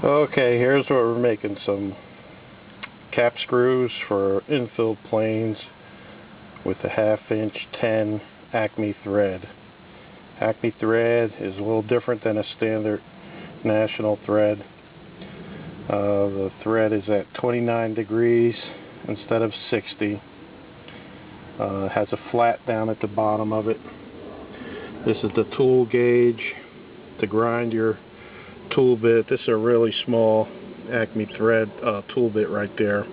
Okay, here's what we're making: some cap screws for infill planes with a 1/2 inch 10 Acme thread. Acme thread is a little different than a standard national thread. The thread is at 29 degrees instead of 60. It has a flat down at the bottom of it. This is the tool gauge to grind your tool bit. This is a really small Acme thread tool bit right there.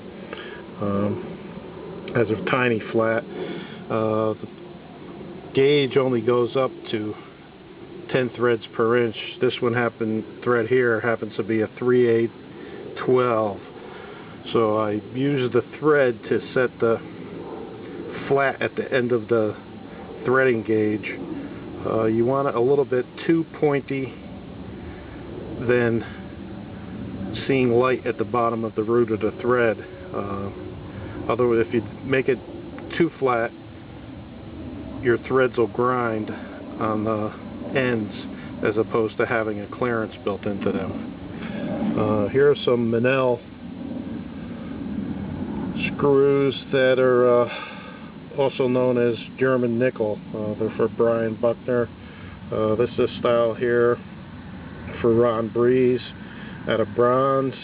Has a tiny flat. The gauge only goes up to 10 threads per inch. This thread here happens to be a 3/8 12. So I use the thread to set the flat at the end of the threading gauge. You want it a little bit too pointy, then seeing light at the bottom of the root of the thread. Otherwise, if you make it too flat, your threads will grind on the ends as opposed to having a clearance built into them. Here are some Manel screws that are also known as German nickel. They're for Brian Buckner. This is a style here for Ron Breeze out of bronze.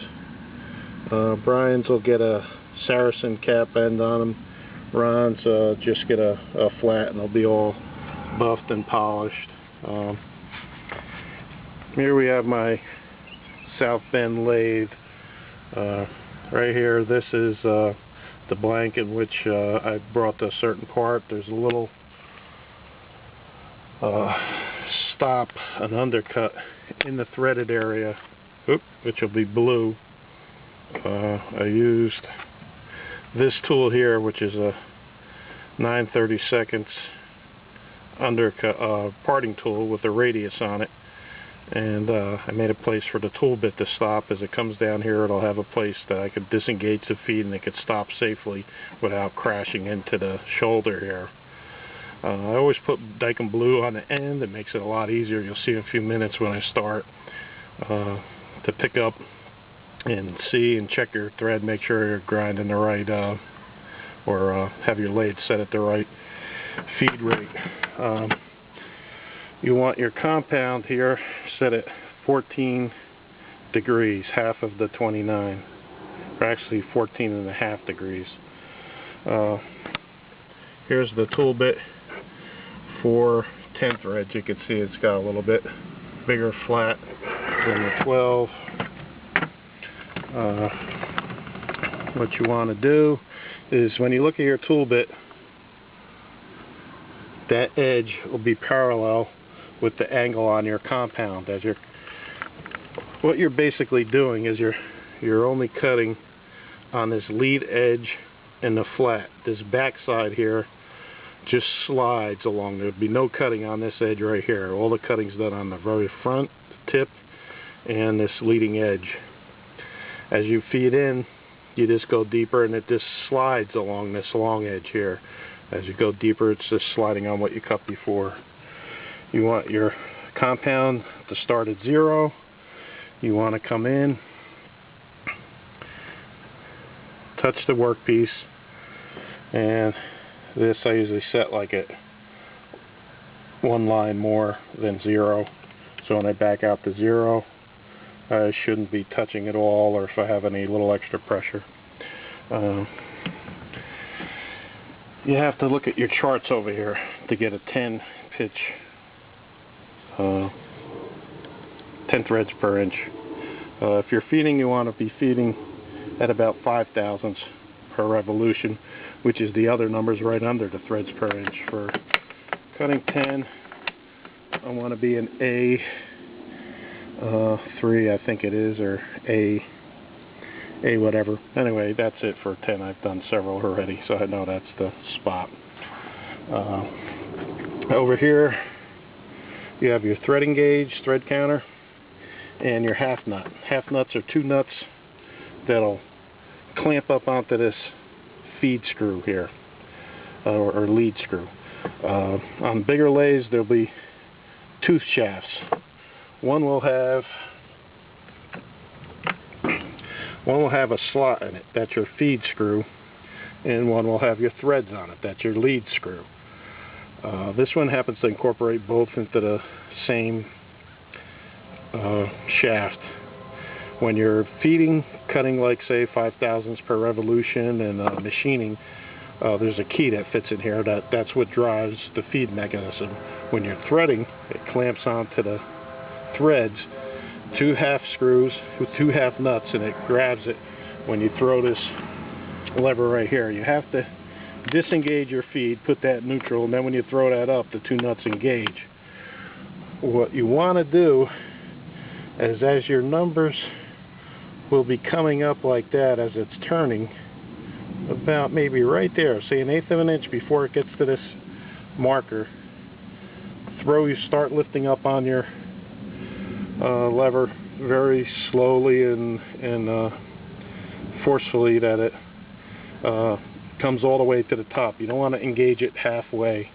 Brian's will get a Saracen cap end on them. Ron's just get a flat, and they'll be all buffed and polished. Here we have my South Bend lathe. Right here, this is the blank in which I brought a certain part. There's a little stop, an undercut in the threaded area, which will be blue. I used this tool here, which is a 9/32 undercut parting tool with a radius on it, and I made a place for the tool bit to stop. As it comes down here, it'll have a place that I could disengage the feed and it could stop safely without crashing into the shoulder here. I always put Acome blue on the end. It makes it a lot easier. You'll see in a few minutes when I start to pick up and see and check your thread, make sure you're grinding the right or have your lathe set at the right feed rate. You want your compound here set at 14 degrees, half of the 29, or actually 14.5 degrees. Here's the tool bit for 10 threads. You can see it's got a little bit bigger flat than the 12. What you want to do is, when you look at your tool bit, that edge will be parallel with the angle on your compound. What you're basically doing is you're only cutting on this lead edge and the flat. This back side here just slides along. There'd be no cutting on this edge right here. All the cutting's done on the very front tip and this leading edge. As you feed in, you just go deeper, and it just slides along this long edge here. As you go deeper, it's just sliding on what you cut before. You want your compound to start at 0. You want to come in, touch the workpiece, and this I usually set like at 1 line more than 0. So when I back out to 0, I shouldn't be touching it all, or if I have any little extra pressure. You have to look at your charts over here to get a 10 pitch, 10 threads per inch. If you're feeding, you want to be feeding at about 5 thousandths per revolution, which is the other numbers right under the threads per inch. For cutting 10, I want to be an A3, I think it is, or A whatever. Anyway, that's it for 10. I've done several already, so I know that's the spot. Over here, you have your threading gauge, thread counter, and your half nut. Half nuts are 2 nuts that'll clamp up onto this feed screw here, or lead screw. On bigger lathes, there'll be tooth shafts. One will have One will have a slot in it, that's your feed screw, and one will have your threads on it, that's your lead screw. This one happens to incorporate both into the same shaft. When you're feeding, cutting like say 5/1000ths per revolution, and machining, there's a key that fits in here. That's what drives the feed mechanism. When you're threading, it clamps onto the threads, 2 half screws with 2 half nuts, and it grabs it when you throw this lever right here. You have to disengage your feed, put that neutral, and then when you throw that up, the 2 nuts engage. What you want to do is, as your numbers will be coming up like that as it's turning, about maybe right there, say 1/8 of an inch before it gets to this marker, start lifting up on your lever very slowly and forcefully, that it comes all the way to the top. You don't want to engage it halfway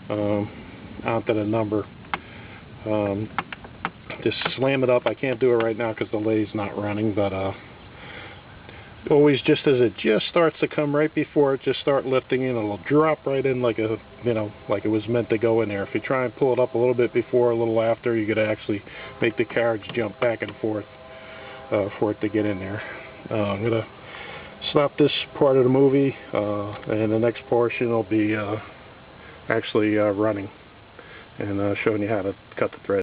onto the number. Just slam it up. I can't do it right now because the lathe's not running, but always, just as it just starts to come right before it, just start lifting it. It'll drop right in like a, like it was meant to go in there. If you try and pull it up a little bit before, a little after, you could actually make the carriage jump back and forth for it to get in there. I'm gonna stop this part of the movie, and the next portion will be actually running and showing you how to cut the thread.